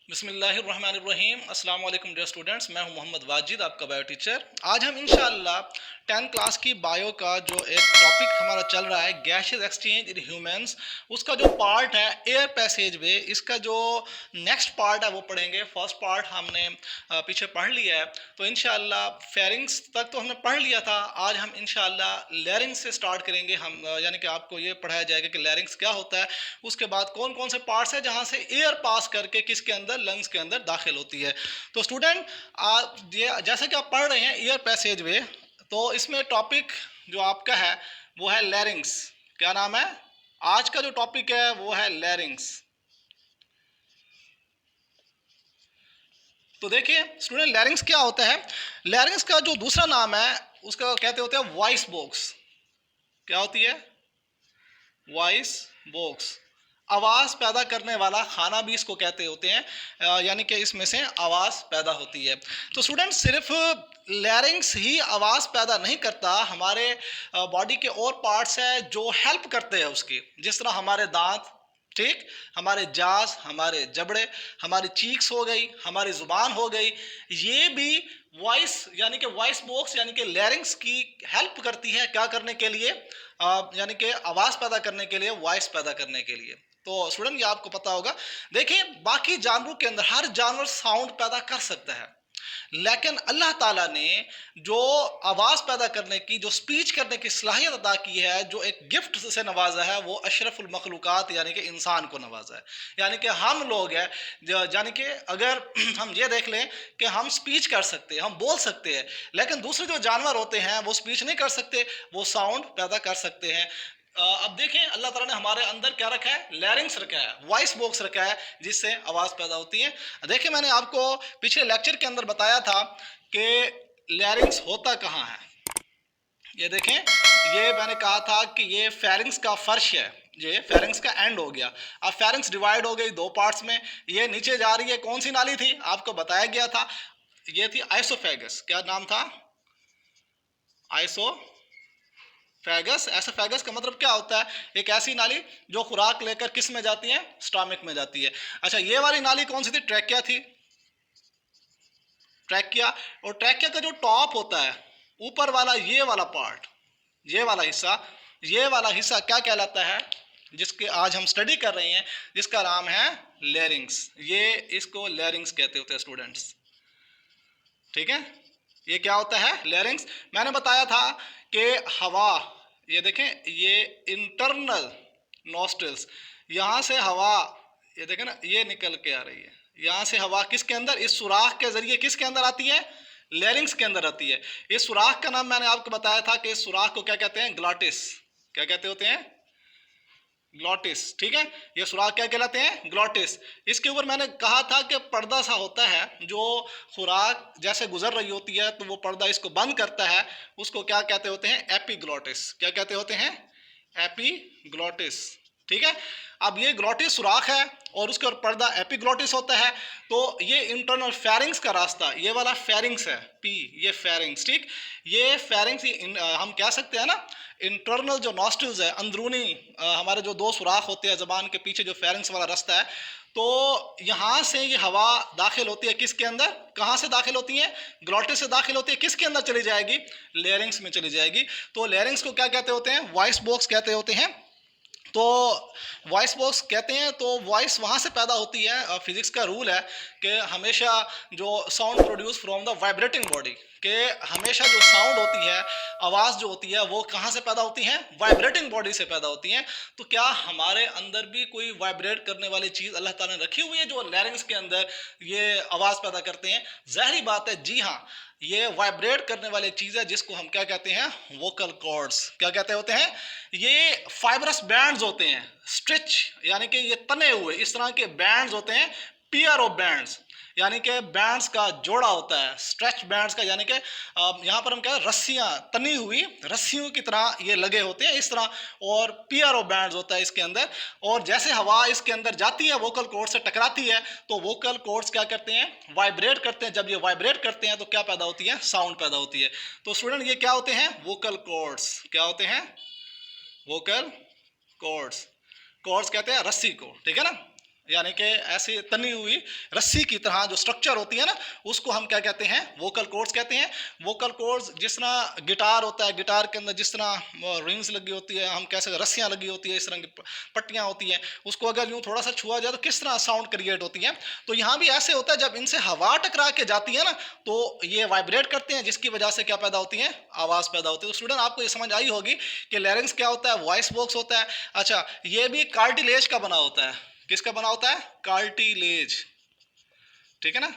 बिस्मिल्लाहिर्रहमानिर्रहीम। अस्सलाम वालेकुम डियर स्टूडेंट्स, मैं हूं मोहम्मद वाजिद, आपका बायो टीचर। आज हम इंशाअल्लाह 10th क्लास की बायो का जो एक टॉपिक हमारा चल रहा है गैसेस एक्सचेंज इन ह्यूमंस, उसका जो पार्ट है एयर पैसेज वे, इसका जो नेक्स्ट पार्ट है वो पढ़ेंगे। फर्स्ट पार्ट हमने पीछे पढ़ लिया है, तो इंशाअल्लाह फेरिंग्स तक तो हमने पढ़ लिया था। आज हम इंशाअल्लाह लैरिंग्स से स्टार्ट करेंगे। हम यानी कि आपको ये पढ़ाया जाएगा कि लैरिंग्स क्या होता है, उसके बाद कौन कौन से पार्ट्स हैं जहाँ से एयर पास करके किसके अंदर, लंग्स के अंदर दाखिल होती है। तो स्टूडेंट, ये जैसे कि आप पढ़ रहे हैं एयर पैसेज वे, तो इसमें टॉपिक जो आपका है वो है लैरिंग्स। क्या नाम है? आज का जो टॉपिक है वो है लैरिंग्स। तो देखिए स्टूडेंट, लैरिंग्स क्या होता है? लैरिंग्स का जो दूसरा नाम है उसका कहते होते हैं वॉइस बॉक्स। क्या होती है? Voice box. आवाज़ पैदा करने वाला खाना भी इसको कहते होते हैं, यानी कि इसमें से आवाज़ पैदा होती है। तो स्टूडेंट, सिर्फ लैरिंग्स ही आवाज़ पैदा नहीं करता, हमारे बॉडी के और पार्ट्स हैं जो हेल्प करते हैं उसकी। जिस तरह हमारे दांत, ठीक, हमारे जास, हमारे जबड़े, हमारी चीक्स हो गई, हमारी ज़ुबान हो गई, ये भी वॉइस यानी कि वॉइस बॉक्स यानी कि लैरिंग्स की हेल्प करती है। क्या करने के लिए? यानी कि आवाज़ पैदा करने के लिए, वॉइस पैदा करने के लिए। तो स्टूडेंट, ये आपको पता होगा। देखिए, बाकी जानवरों के अंदर हर जानवर साउंड पैदा कर सकता है, लेकिन अल्लाह ताला ने जो आवाज़ पैदा करने की, जो स्पीच करने की सलाहियत अदा की है, जो एक गिफ्ट से नवाजा है, वो अशरफुल मखलूक़ात यानी कि इंसान को नवाजा है। यानी कि हम लोग हैं, यानी कि अगर हम ये देख लें कि हम स्पीच कर सकते हैं, हम बोल सकते हैं, लेकिन दूसरे जो जानवर होते हैं वो स्पीच नहीं कर सकते, वो साउंड पैदा कर सकते हैं। अब देखें, अल्लाह ताला ने हमारे अंदर क्या रखा है? लैरिंग्स रखा है, वॉइस बॉक्स रखा है, जिससे आवाज़ पैदा होती है। देखिए, मैंने आपको पिछले लेक्चर के अंदर बताया था कि लैरिंग्स होता कहाँ है। ये देखें, ये मैंने कहा था कि ये फेरिंग्स का फर्श है, ये फेरिंग्स का एंड हो गया। अब फेरिंग्स डिवाइड हो गई दो पार्ट्स में। ये नीचे जा रही है, कौन सी नाली थी? आपको बताया गया था, ये थी आइसोफेगस। क्या नाम था? आइसो फैगस। एसोफेगस का मतलब क्या होता है? एक ऐसी नाली जो खुराक लेकर किस में जाती है? स्टमक में जाती है। अच्छा, ये वाली नाली कौन सी थी? ट्रैकिया थी। ट्रैकिया। और ट्रैकिया का जो टॉप होता है, ऊपर वाला ये वाला पार्ट, ये वाला हिस्सा क्या कहलाता है? जिसके आज हम स्टडी कर रहे हैं, जिसका नाम है लैरिंग्स। ये इसको लैरिंग्स कहते होते हैं स्टूडेंट्स, ठीक है। ये क्या होता है? लैरिंग्स। मैंने बताया था कि हवा, ये देखें, ये इंटरनल नॉस्ट्रल्स, यहाँ से हवा, ये देखें ना, ये निकल के आ रही है। यहाँ से हवा किसके अंदर? इस सुराख के जरिए किसके अंदर आती है? लैरिंग्स के अंदर आती है। इस सुराख का नाम मैंने आपको बताया था कि इस सुराख को क्या कहते हैं? ग्लॉटिस। क्या कहते होते हैं? ग्लॉटिस, ठीक है। ये सुराख क्या कहलाते हैं? ग्लॉटिस। इसके ऊपर मैंने कहा था कि पर्दा सा होता है, जो खुराक जैसे गुजर रही होती है तो वो पर्दा इसको बंद करता है, उसको क्या कहते होते हैं? एपीग्लॉटिस। क्या कहते होते हैं? एपीग्लॉटिस, ठीक है। अब ये ग्लॉटिस सुराख है और उसके ऊपर पर्दा एपीग्लॉटिस होता है। तो ये इंटरनल फेरिंग्स का रास्ता, ये वाला फेरिंग्स है, पी, ये फेरिंग्स, ठीक। ये फेरिंग्स हम कह सकते हैं ना, इंटरनल जो नॉस्ट्रल्स है, अंदरूनी हमारे जो दो सुराख होते हैं जबान के पीछे, जो फेरिंग्स वाला रास्ता है, तो यहाँ से ये हवा दाखिल होती है किसके अंदर? कहाँ से दाखिल होती है? ग्लॉटिस से दाखिल होती है। किसके अंदर चली जाएगी? लैरिंग्स में चली जाएगी। तो लैरिंग्स को क्या कहते होते हैं? वॉइस बॉक्स कहते होते हैं। तो वॉइस बॉक्स कहते हैं, तो वॉइस वहाँ से पैदा होती है। फिजिक्स का रूल है कि हमेशा जो sound produce from the vibrating body, कि हमेशा जो साउंड होती है, आवाज़ जो होती है, वो कहाँ से पैदा होती है? वाइब्रेटिंग बॉडी से पैदा होती हैं। तो क्या हमारे अंदर भी कोई वाइब्रेट करने वाली चीज़ अल्लाह ताला ने रखी हुई है जो लैरिंग्स के अंदर ये आवाज़ पैदा करते हैं? ज़ाहिरी बात है, जी हाँ, ये वाइब्रेट करने वाली चीज़ है, जिसको हम क्या कहते हैं? Vocal cords. क्या कहते होते हैं? ये फाइबरस बैंड्स होते हैं, स्ट्रिच, यानी कि ये तने हुए इस तरह के बैंड्स होते हैं। पेयर ऑफ बैंड्स, यानी कि बैंड्स का जोड़ा होता है। स्ट्रेच बैंड्स का, यानी कि यहाँ पर हम क्या, रस्सियाँ, तनी हुई रस्सियों की तरह ये लगे होते हैं इस तरह, और पेयर ऑफ बैंड्स होता है इसके अंदर। और जैसे हवा इसके अंदर जाती है, वोकल कॉर्ड से टकराती है, तो वोकल कॉर्ड्स क्या करते हैं? वाइब्रेट करते हैं। जब ये वाइब्रेट करते हैं तो क्या पैदा होती है? साउंड पैदा होती है। तो स्टूडेंट, ये क्या होते हैं? Vocal cords. क्या होते हैं? Vocal cords. कॉर्ड्स कहते हैं रस्सी को, ठीक है ना। यानी कि ऐसी तनी हुई रस्सी की तरह जो स्ट्रक्चर होती है ना, उसको हम क्या कहते हैं, वोकल कॉर्ड्स कहते हैं। वोकल कॉर्ड्स जिस तरह गिटार होता है, गिटार के अंदर जिस तरह रिंग्स लगी होती है, हम कैसे रस्सियां लगी होती है, इस तरह की पट्टियां होती हैं, उसको अगर यूं थोड़ा सा छुआ जाए तो किस तरह साउंड क्रिएट होती है। तो यहाँ भी ऐसे होता है, जब इनसे हवा टकरा के जाती है ना, तो ये वाइब्रेट करते हैं, जिसकी वजह से क्या पैदा होती है, आवाज़ पैदा होती है। तो स्टूडेंट आपको ये समझ आई होगी कि लैरिंक्स क्या होता है, वॉइस बॉक्स होता है। अच्छा, ये भी कार्टिलेज का बना होता है। किसका बना होता है, कार्टिलेज, ठीक है ना।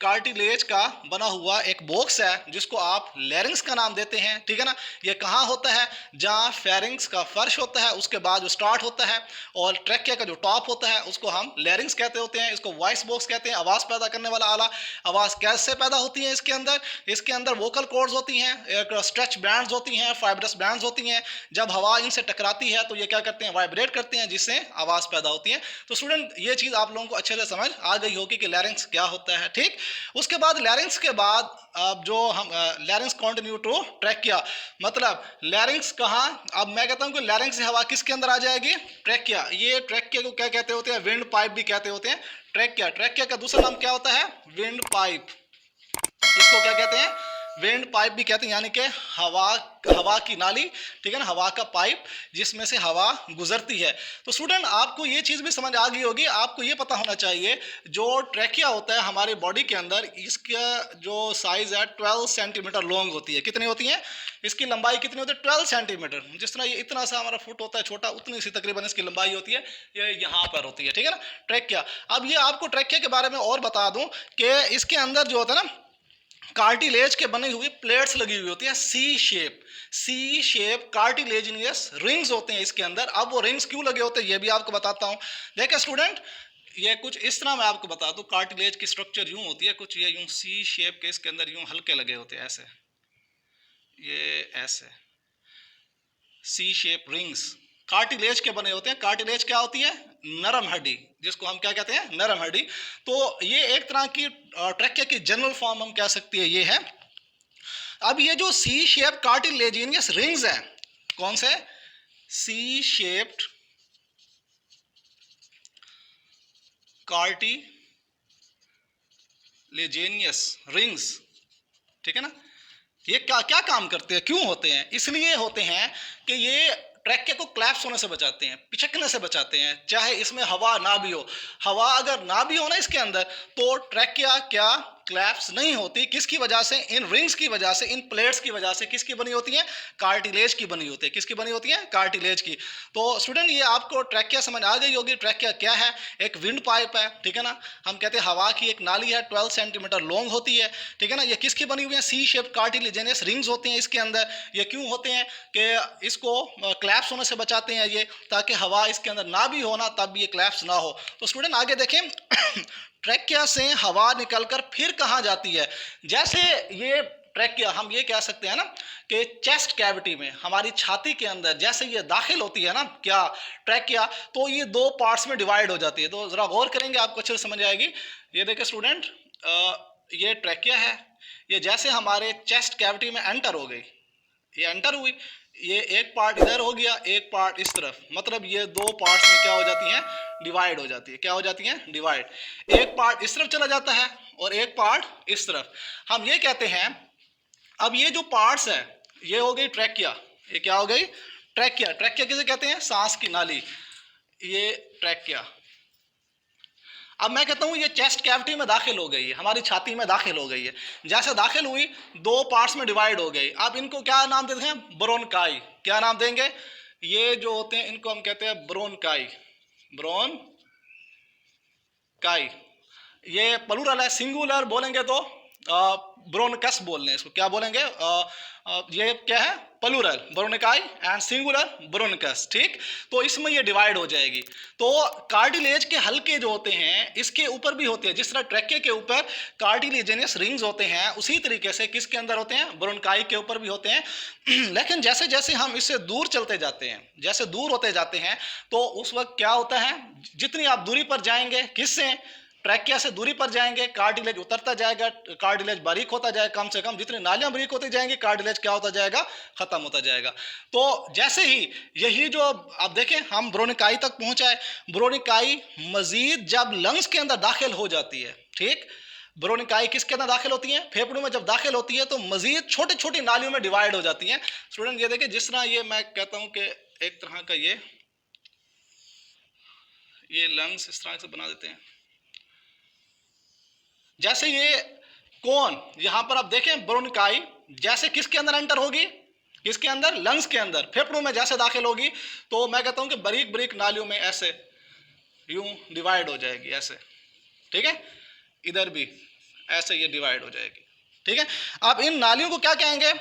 कार्टिलेज का बना हुआ एक बॉक्स है जिसको आप लैरिंक्स का नाम देते हैं, ठीक है ना। ये कहाँ होता है, जहाँ फेरिंग्स का फर्श होता है, उसके बाद जो स्टार्ट होता है, और ट्रैकिया का जो टॉप होता है उसको हम लैरिंक्स कहते होते हैं। इसको वॉइस बॉक्स कहते हैं, आवाज़ पैदा करने वाला आला। आवाज़ कैसे पैदा होती है इसके अंदर वोकल कॉर्ड्स होती हैं, एक स्ट्रेच बैंड्स होती हैं, फाइब्रस बैंड्स होती हैं। जब हवा इनसे टकराती है तो ये क्या करते हैं, वाइब्रेट करते हैं, जिससे आवाज़ पैदा होती है। तो स्टूडेंट ये चीज़ आप लोगों को अच्छे से समझ आ गई होगी कि लैरिंक्स क्या होता है, ठीक। उसके बाद लैरिंक्स के बाद अब जो हम लैरिंक्स कंटिन्यू टू ट्रैकिया, मतलब लैरिंक्स कहाँ, अब मैं कहता हूँ कि लैरिंक्स से हवा किसके अंदर आ जाएगी, ट्रैकिया। ये ट्रैकिया को क्या कहते होते हैं, विंड पाइप भी कहते होते हैं। ट्रैकिया, ट्रैकिया का दूसरा नाम क्या होता है, विंड पाइप। इसको क्या कहते हैं, विंड पाइप भी कहते हैं, यानी कि हवा की नाली, ठीक है ना, हवा का पाइप जिसमें से हवा गुजरती है। तो स्टूडेंट आपको ये चीज़ भी समझ आ गई होगी, आपको ये पता होना चाहिए जो ट्रैकिया होता है हमारी बॉडी के अंदर, इसका जो साइज़ है 12 सेंटीमीटर लॉन्ग होती है। कितनी होती है, इसकी लंबाई कितनी होती है, 12 सेंटीमीटर। जिस तरह ये इतना सा हमारा फुट होता है छोटा, उतनी सी तकरीबन इसकी लंबाई होती है, ये यहाँ पर होती है, ठीक है ना, ट्रैकिया। अब ये आपको ट्रैकिया के बारे में और बता दूँ कि इसके अंदर जो होता है ना, कार्टिलेज के बनी हुई प्लेट्स लगी हुई होती है, सी शेप कार्टिलेजिनियस रिंग्स होते हैं इसके अंदर। अब वो रिंग्स क्यों लगे होते हैं ये भी आपको बताता हूं। देखिए स्टूडेंट, ये कुछ इस तरह मैं आपको बता दूं, कार्टिलेज की स्ट्रक्चर यूं होती है, कुछ ये यूं सी शेप के इसके अंदर यूं हल्के लगे होते हैं, ऐसे, ये ऐसे सी शेप रिंग्स कार्टिलेज के बने होते हैं। कार्टिलेज क्या होती है, नरम हड्डी, जिसको हम क्या कहते हैं, नरम हड्डी। तो ये एक तरह की ट्रैकिया की जनरल फॉर्म हम कह सकते हैं, ये है। अब ये जो सी शेप कार्टिलेजिनियस रिंग्स है, कौन से, सी शेप्ड कार्टिलेजिनियस रिंग्स, ठीक है ना, ये क्या क्या काम करते हैं, क्यों होते हैं, इसलिए होते हैं कि ये ट्रैकिया को क्लैप्स होने से बचाते हैं, पिचकने से बचाते हैं। चाहे इसमें हवा ना भी हो, हवा अगर ना भी हो ना इसके अंदर, तो ट्रैकिया क्या क्लैप्स नहीं होती। किसकी वजह से, इन रिंग्स की वजह से, इन प्लेट्स की वजह से। किसकी बनी होती है, कार्टिलेज की बनी होती है। किसकी बनी होती है, कार्टिलेज की। तो स्टूडेंट ये आपको ट्रैकिया समझ आ गई होगी। ट्रैकिया क्या है, एक विंड पाइप है, ठीक है ना, हम कहते हैं हवा की एक नाली है, 12 सेंटीमीटर लॉन्ग होती है, ठीक है ना। ये किसकी बनी हुई है, सी शेप कार्टिलेजिनियस रिंग्स होते हैं इसके अंदर। ये क्यों होते हैं कि इसको क्लैप्स होने से बचाते हैं ये, ताकि हवा इसके अंदर ना भी होना तब ये क्लैप्स ना हो। तो स्टूडेंट आगे देखें ट्रैकिया से हवा निकलकर फिर कहाँ जाती है। जैसे ये ट्रैकिया, हम ये कह सकते हैं ना कि चेस्ट कैविटी में, हमारी छाती के अंदर जैसे ये दाखिल होती है ना क्या, ट्रैकिया, तो ये दो पार्ट्स में डिवाइड हो जाती है। तो जरा गौर करेंगे आपको अच्छे से समझ आएगी। ये देखिए स्टूडेंट, ये ट्रैकिया है, ये जैसे हमारे चेस्ट कैविटी में एंटर हो गई, ये एंटर हुई, ये एक पार्ट इधर हो गया, एक पार्ट इस तरफ, मतलब ये दो पार्ट्स में क्या हो जाती हैं, डिवाइड हो जाती है। क्या हो जाती हैं, डिवाइड। एक पार्ट इस तरफ चला जाता है और एक पार्ट इस तरफ। हम ये कहते हैं, अब ये जो पार्ट्स है, ये हो गई ट्रैकिया। ये क्या हो गई, ट्रैकिया। ट्रैकिया किसे कहते हैं, सांस की नाली, ये ट्रैकिया। अब मैं कहता हूँ ये चेस्ट कैविटी में दाखिल हो गई है, हमारी छाती में दाखिल हो गई है। जैसे दाखिल हुई, दो पार्ट्स में डिवाइड हो गई। अब इनको क्या नाम देते हैं, ब्रोनकाई। क्या नाम देंगे, ये जो होते हैं इनको हम कहते हैं ब्रोनकाई, ब्रोनकाई। ये प्लूरल है, सिंगुलर बोलेंगे तो ब्रोनकस बोल रहे हैं इसको, क्या बोलेंगे, ये क्या है, प्लूरल ब्रोनकाई एंड सिंगुलर ब्रोनकस, ठीक। तो इसमें ये डिवाइड हो जाएगी। तो कार्टिलेज के हल्के जो होते हैं इसके ऊपर भी होते हैं, जिस तरह ट्रैकिया के ऊपर कार्टिलेजिनियस रिंग्स होते हैं, उसी तरीके से किसके अंदर होते हैं, ब्रोनकाई के ऊपर भी होते हैं। लेकिन जैसे जैसे हम इससे दूर चलते जाते हैं, जैसे दूर होते जाते हैं, तो उस वक्त क्या होता है, जितनी आप दूरी पर जाएंगे, किससे, ट्रैकिया से दूरी पर जाएंगे, कार्टिलेज उतरता जाएगा, कार्टिलेज बारीक होता जाएगा, कम से कम जितनी नालियां बारीक होती जाएंगी कार्टिलेज क्या होता जाएगा, खत्म होता जाएगा। तो जैसे ही यही जो आप देखें हम ब्रोनिकाई तक पहुंचाए, ब्रोनिकाई मजीद जब लंग्स के अंदर दाखिल हो जाती है, ठीक, ब्रोनिकाई किसके अंदर दाखिल होती है, फेफड़ों में जब दाखिल होती है तो मजीद छोटी छोटी नालियों में डिवाइड हो जाती हैं। स्टूडेंट ये देखिए जिस तरह ये मैं कहता हूं कि एक तरह का ये लंग्स इस तरह से बना देते हैं, जैसे ये कौन यहां पर आप देखें ब्रोनिकाई जैसे किसके अंदर एंटर होगी, किसके अंदर, लंग्स के अंदर, फेफड़ों में जैसे दाखिल होगी तो मैं कहता हूं कि बारीक बारीक नालियों में ऐसे यूं डिवाइड हो जाएगी ऐसे, ठीक है, इधर भी ऐसे ये डिवाइड हो जाएगी, ठीक है। अब इन नालियों को क्या कहेंगे,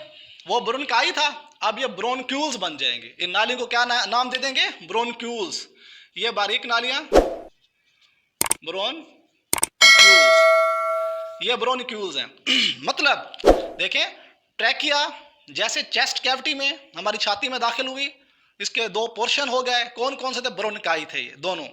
वो ब्रोनिकाई था, अब ये ब्रोनक्यूल्स बन जाएंगे। इन नालियों को क्या नाम दे देंगे, ब्रोनक्यूल्स। ये बारीक नालियां ब्रोनक्यूल्स, ये ब्रोनक्यूल्स हैं। मतलब देखें ट्रैकिया जैसे चेस्ट कैविटी में हमारी छाती में दाखिल हुई, इसके दो पोर्शन हो गए, कौन कौन से थे, ब्रोनिकाई थे ये दोनों,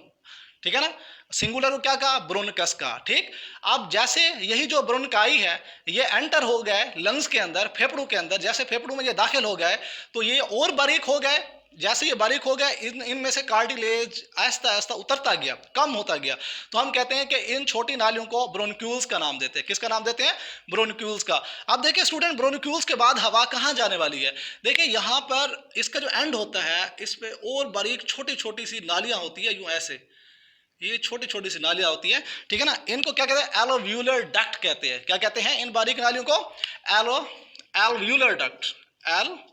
ठीक है ना, सिंगुलर को क्या कहा, ब्रोनिकस का, ठीक। अब जैसे यही जो ब्रोनिकाई है ये एंटर हो गए लंग्स के अंदर, फेफड़ों के अंदर, जैसे फेफड़ों में ये दाखिल हो गए तो ये और बारीक हो गए, जैसे ये बारीक हो गए इनमें से कार्टिलेज आहिस्ता आहिस्ता उतरता गया, कम होता गया, तो हम कहते हैं कि इन छोटी नालियों को ब्रोनक्यूल्स का नाम देते हैं। किसका नाम देते हैं, ब्रोनक्यूल्स का। अब देखिए स्टूडेंट ब्रोनक्यूल्स के बाद हवा कहाँ जाने वाली है, देखिए यहाँ पर इसका जो एंड होता है इस पे और बारीक छोटी छोटी सी नालियां होती है, यूं ऐसे ये छोटी छोटी सी नालियां होती है, ठीक है ना, इनको क्या कहते हैं, एलोव्यूलर डक्ट कहते हैं। क्या कहते हैं इन बारीक नालियों को, एलोव्यूलर डक्ट, एल्व्यूलर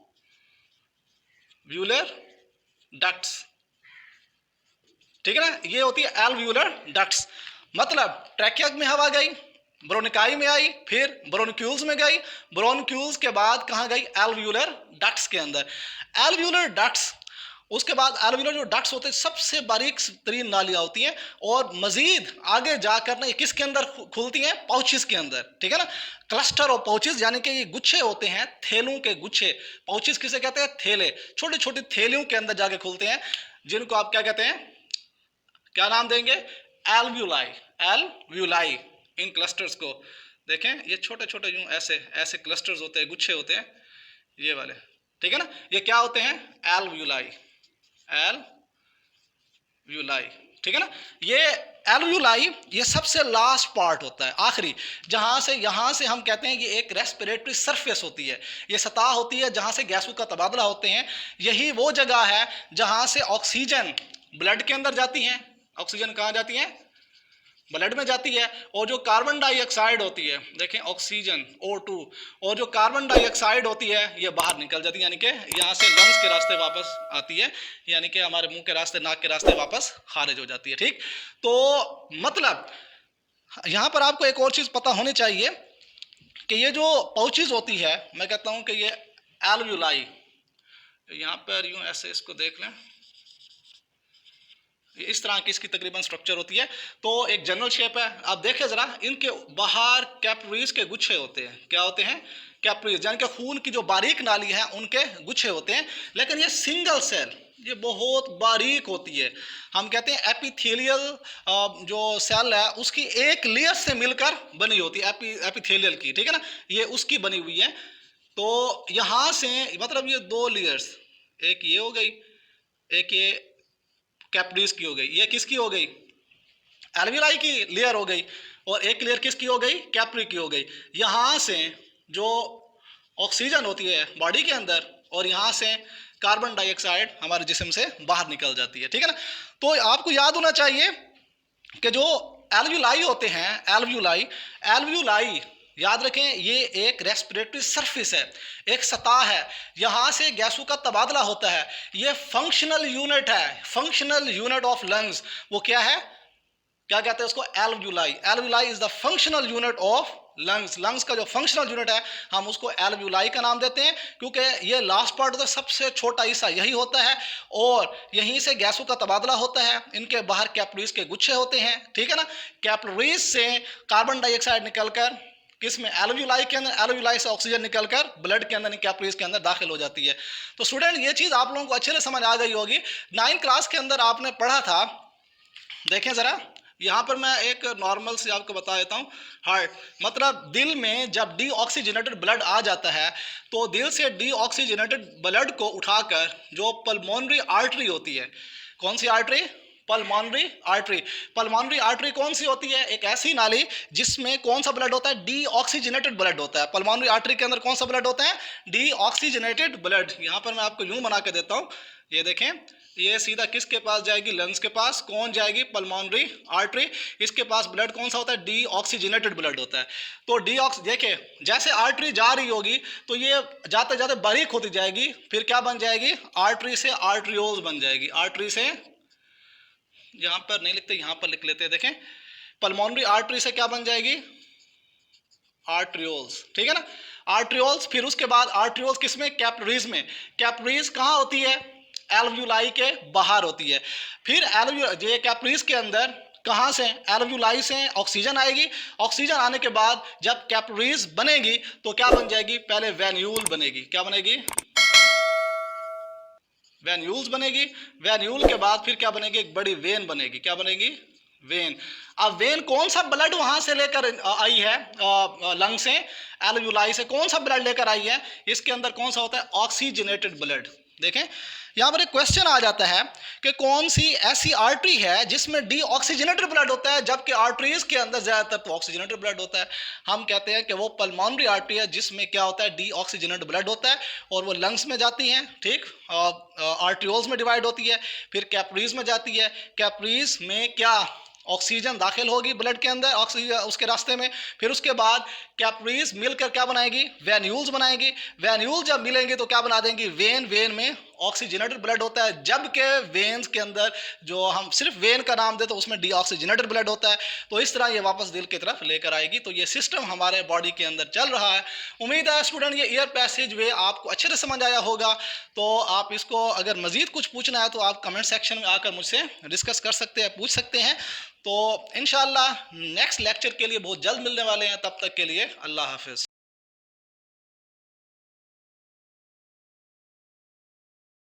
डक्ट्स, ठीक है ना, ये होती है एल्व्यूलर डक्ट्स। मतलब ट्रैकिया में हवा गई, ब्रोनिकाई में आई, फिर ब्रोनक्यूल्स में गई, ब्रोनक्यूल्स के बाद कहां गई, एल्व्यूलर डक्ट्स के अंदर। एल्व्यूलर डक्ट्स, उसके बाद एल्व्यूलर जो डक्ट्स होते हैं सबसे बारीक तरीन नालियां होती हैं, और मजीद आगे जाकर ना ये किसके अंदर खुलती हैं, पाउचेस के अंदर, ठीक है ना, क्लस्टर ऑफ पाउचेस, यानी कि ये गुच्छे होते हैं, थैलों के गुच्छे। पाउचेस किसे कहते हैं, थैले, छोटे छोटे थैलियों के अंदर जाके खुलते हैं, जिनको आप क्या कहते हैं, क्या नाम देंगे, एल्व्यूलाई, एल्व्यूलाई। इन क्लस्टर्स को देखें, ये छोटे छोटे यूं ऐसे ऐसे क्लस्टर्स होते हैं, गुच्छे होते हैं ये वाले, ठीक है ना, ये क्या होते हैं, एल्व्यूलाई, एल्व्यूलाई, ठीक है ना। ये एल्व्यूलाई ये सबसे लास्ट पार्ट होता है, आखिरी, जहां से यहां से हम कहते हैं ये एक रेस्पिरेटरी सरफेस होती है, ये सतह होती है जहां से गैसों का तबादला होते हैं। यही वो जगह है जहां से ऑक्सीजन ब्लड के अंदर जाती है, ऑक्सीजन कहां जाती है, ब्लड में जाती है, और जो कार्बन डाइऑक्साइड होती है, देखें ऑक्सीजन O2, और जो कार्बन डाइऑक्साइड होती है ये बाहर निकल जाती है, यानी कि यहाँ से लंग्स के रास्ते वापस आती है, यानी कि हमारे मुंह के रास्ते, नाक के रास्ते वापस खारिज हो जाती है, ठीक। तो मतलब यहाँ पर आपको एक और चीज़ पता होनी चाहिए कि ये जो पाउचेस होती है, मैं कहता हूँ कि ये एल्व्यूलाई, यहाँ पर यूँ ऐसे इसको देख लें, इस तरह की इसकी तकरीबन स्ट्रक्चर होती है। तो एक जनरल शेप है, आप देखें जरा, इनके बाहर कैपिलरीज के गुच्छे होते हैं, क्या होते हैं, कैपिलरीज, यानी कि खून की जो बारीक नाली है उनके गुच्छे होते हैं। लेकिन ये सिंगल सेल, ये बहुत बारीक होती है, हम कहते हैं एपिथेलियल जो सेल है उसकी एक लेयर से मिलकर बनी होती है, एपिथेलियल की, ठीक है ना, ये उसकी बनी हुई है। तो यहां से मतलब ये दो लेयर्स, एक ये हो गई, एक ये कैपिलरीज की हो गई, ये किसकी हो गई, एल्विलाई की लेयर हो गई, और एक लेयर किसकी हो गई, कैपिलरी की हो गई। यहां से जो ऑक्सीजन होती है बॉडी के अंदर, और यहां से कार्बन डाइऑक्साइड हमारे जिस्म से बाहर निकल जाती है, ठीक है ना। तो आपको याद होना चाहिए कि जो एल्व्यूलाई होते हैं, एल्व्यूलाई याद रखें, ये एक रेस्पिरेटरी सरफेस है, एक सतह है, यहाँ से गैसों का तबादला होता है, ये फंक्शनल यूनिट है, फंक्शनल यूनिट ऑफ लंग्स। वो क्या है, क्या कहते हैं उसको, alveoli. Alveoli is the functional unit of lungs. Lungs का जो फंक्शनल यूनिट है हम उसको एल्व्यूलाई का नाम देते हैं, क्योंकि ये लास्ट पार्ट होता है, सबसे छोटा हिस्सा यही होता है, और यहीं से गैसों का तबादला होता है। इनके बाहर कैपिलरीज के गुच्छे होते हैं, ठीक है ना, कैपिलरीज से कार्बन डाइऑक्साइड निकलकर किस में, एल्व्यूलाई के अंदर, एल्व्यूलाई से ऑक्सीजन निकलकर ब्लड के अंदर, कैपिलरीज के अंदर दाखिल हो जाती है। तो स्टूडेंट ये चीज़ आप लोगों को अच्छे से समझ आ गई होगी। 9th क्लास के अंदर आपने पढ़ा था, देखें ज़रा, यहाँ पर मैं एक नॉर्मल से आपको बता देता हूँ। हार्ट मतलब दिल में जब डीऑक्सीजनेटेड ब्लड आ जाता है तो दिल से डीऑक्सीजनेटेड ब्लड को उठाकर जो पल्मोनरी आर्टरी होती है, कौन सी artery? Pulmonary artery. Pulmonary artery कौन सी होती है? एक ऐसी नाली जिसमें कौन सा ब्लड होता है? डीऑक्सीजनेटेड ब्लड होता है। पल्मोनरी आर्टरी के अंदर कौन सा ब्लड होता है? Deoxygenated blood. यहाँ पर मैं आपको यूं बना के देता हूँ, ये देखें, ये सीधा किसके पास जाएगी? लंग्स के पास। कौन जाएगी? Pulmonary artery. इसके पास ब्लड कौन सा होता है? डीऑक्सीजनेटेड ब्लड होता है। तो डीऑक्स देखिए, जैसे आर्टरी जा रही होगी तो ये जाते जाते बारीक होती जाएगी, फिर क्या बन जाएगी? आर्टरी से आर्ट्रियोल्स बन जाएगी। आर्टरी से, यहाँ पर नहीं लिखते, यहाँ पर लिख लेते हैं, देखें, पल्मोनरी आर्टरी से क्या बन जाएगी? आर्ट्रियोल्स, ठीक है ना, आर्ट्रियोल्स। फिर उसके बाद आर्ट्रियोल्स किसमें? कैपिलरीज में। कैपिलरीज कहाँ होती है? एल्वियोलाई के बाहर होती है। फिर ये कैपिलरीज के अंदर कहाँ से? एल्वियोलाई से ऑक्सीजन आएगी। ऑक्सीजन आने के बाद जब कैपिलरीज बनेगी तो क्या बन जाएगी? पहले वेन्यूल बनेगी। क्या बनेगी? वेन्यूल्स बनेगी। वेन्यूल के बाद फिर क्या बनेगी? एक बड़ी वेन बनेगी। क्या बनेगी? वेन। अब वेन कौन सा ब्लड वहां से लेकर आई है? लंग से, एल्वियोलाई से कौन सा ब्लड लेकर आई है? इसके अंदर कौन सा होता है? Oxygenated blood. देखें, यहाँ पर एक क्वेश्चन आ जाता है कि कौन सी ऐसी आर्टरी है जिसमें डीऑक्सीजनेटेड ब्लड होता है जबकि आर्टरीज के अंदर ज्यादातर तो ऑक्सीजनेटेड ब्लड होता है। हम कहते हैं कि वो पल्मोनरी आर्टरी है जिसमें क्या होता है? डीऑक्सीजनेटेड ब्लड होता है और वो लंग्स में जाती हैं, ठीक, आर्ट्रियोल्स में डिवाइड होती है, फिर कैपिलरीज में जाती है। कैपिलरीज में क्या? ऑक्सीजन दाखिल होगी ब्लड के अंदर, ऑक्सीजन उसके रास्ते में। फिर उसके बाद कैपिलरीज मिलकर क्या बनाएगी? वेन्यूल्स बनाएगी। वेन्यूल जब मिलेंगे तो क्या बना देंगी? वेन। वेन में ऑक्सीजनेटेड ब्लड होता है जबकि वेन्स के अंदर जो हम सिर्फ वेन का नाम दे तो उसमें डीऑक्सीजनेटेड ब्लड होता है। तो इस तरह ये वापस दिल की तरफ लेकर आएगी। तो ये सिस्टम हमारे बॉडी के अंदर चल रहा है। उम्मीद है स्टूडेंट ये एयर पैसेज वे आपको अच्छे से समझ आया होगा। तो आप इसको अगर मजीद कुछ पूछना है तो आप कमेंट सेक्शन में आकर मुझसे डिस्कस कर सकते हैं, पूछ सकते हैं। तो इंशाल्लाह नेक्स्ट लेक्चर के लिए बहुत जल्द मिलने वाले हैं। तब तक के लिए अल्लाह हाफिज़।